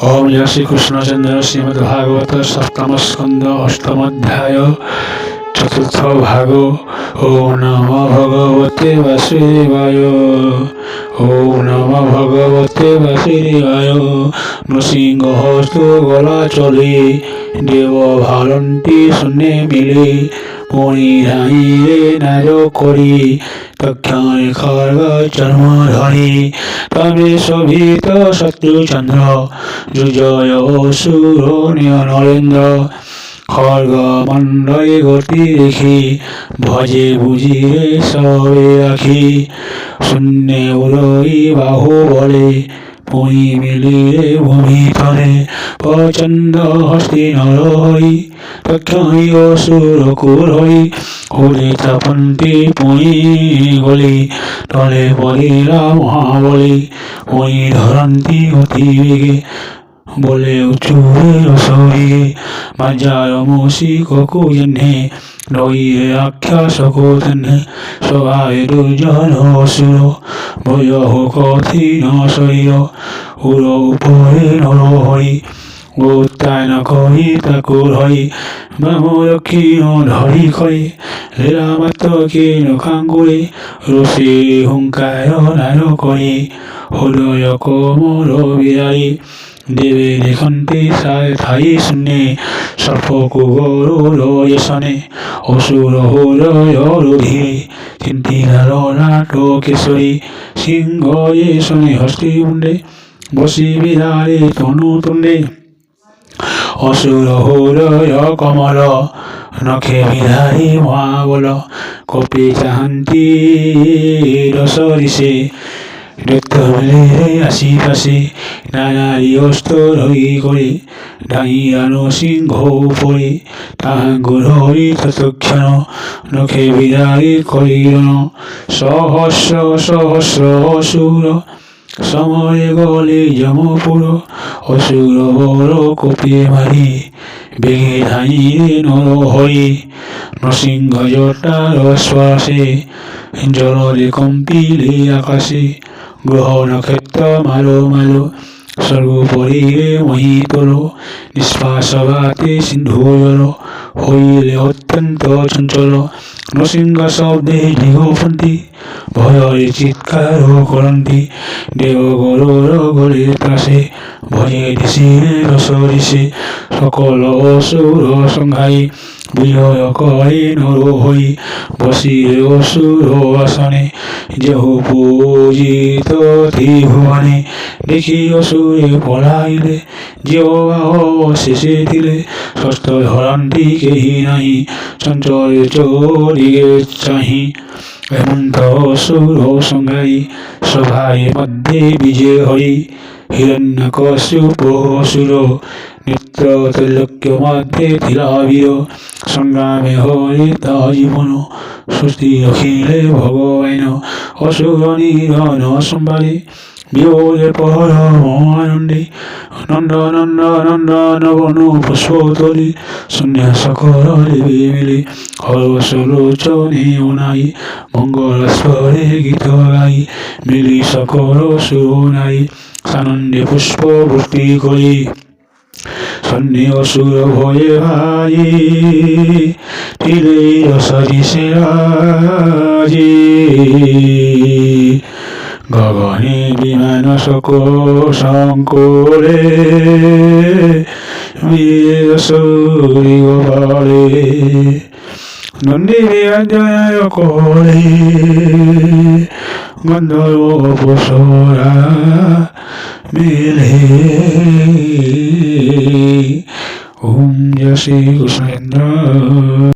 ओम जय श्री कृष्णचंद्र श्रीमद्भागवत सप्तम स्कंद अष्टम अध्याय चतुर्थ भाग। ओम नमो भगवते वासुदेवाय। ओम नमो भगवते वासुदेवाय। नृसिंहस्तु गला चले देव ভালন্তি শুনে মিলে মণি ধাইরে নাজ করি তক্ষণে খড়গ চর্ম ধরি তবে শোভিত শত্রুচন্দ্র যুজয় অসুর নরেন্দ্র খড়গ মণ্ডলে গতি দেখি ভজে বুঝিয়ে সবে রাখি শূন্যে উড়ই বাহু বলে পুঁই মিলিয়ে ভূমি তলে প্রচণ্ড হস্তি নর হই তক্ষণি অসুর কুর হই উড়ে চাপন্তি পুঁই গলি তলে পড়িলা মহাবলী পুঁই ধরন্তি অতি বেগে বলে উঁচুরে রসরিয়ে বাজার মৌসিককু জেনে রইয়ে আখ্যাসকু তেনে সবাই দুর্জন অসুর ভয় কঠিন শরীর উর উপরে নর হই উত্তায়ন করি তাকু হই বাম দক্ষিণ ধরি করি লীলা মাত্র কিন খাঙ্গুরে রসে হুঙ্কার নার করি হৃদয় কোমল বিহারী দেবে দেখন্তে ঠাই শুনে সর্পকু গরুর এসনে অসুর হৃদয় রুধিরে চিন্তিলার নাট কেশরী সিংহ এসনে হস্তি মুন্ডে বসি বিহারে তনু তুণ্ডে অসুর হৃদয় কমল নখে বিধারী মহাবল কপি চাহান্তি রসরিষে দৈত্যমিলে আশিপাশে নানারি অস্ত্র রই করে ডাইয়ানো সিংহ উপরে তাহাঙ্গু ধরি ততক্ষণ নখে বিদায় করিল সহস্র সহস্র অসুর সময়ে গলে যমপুর অসুর বড় কপিয়ে মারি বেগে ধাইরে নর হরি নৃসিংহ জটার স্পর্শে জলরে কম্পিলে আকাশে গ্রহ নক্ষত্র মালো মালো সর্বোপরিরে মহিতল নিষ্পাশবাতে সিন্ধু জল হইলে অত্যন্ত চঞ্চল নৃসিংহ শব্দে দিগপন্থী ভয়ে চিৎকার করন্তি দেব গরুর গলে ত্রাসে ভয়ে দিশিরে রসরিষে সকল অসুর সংঘাই বিজয় করে নর হই বসিরে অসুর আসনে যেহু পূজিত ত্রিভুবনে দেখি অসুরে পলাইলে জিহ্বা শেষে দিলে ষষ্ঠ ধরন্তি কেহি নাহি চঞ্চল চোরিগে চাহি হেমন্ত অসুর সংঘাই সভায় মধ্যে বিজয় হই হিরণ্যকশিপ অসুর নেত্র ত্রৈলোক্য মধ্যে থিলা বীর সংগ্রামে হরে তা জীবন সুস্থি রখিলে ভগবান অসুর নিধন সম্ভারে বিয়োগে পরম আনন্দে নন্দ নন্দ নন্দন বনু পুষ্পতলি সন্ন্যাস কর দেবে মিলে হরসলোচনে অনাই মঙ্গলস্বরে গীত গাই মিলি সকল সুনাই সানন্দে পুষ্প বৃষ্টি করি সন্নি অসুর ভয়ে ভাই তিলে রসরিষে রাজি গগনে বিমান শোক শঙ্করে বীরসুরি গোপালে নন্দী বিজয় করে গন্ধর্ব অপসরা মিলে। ওম জয় শ্রী কৃষ্ণ।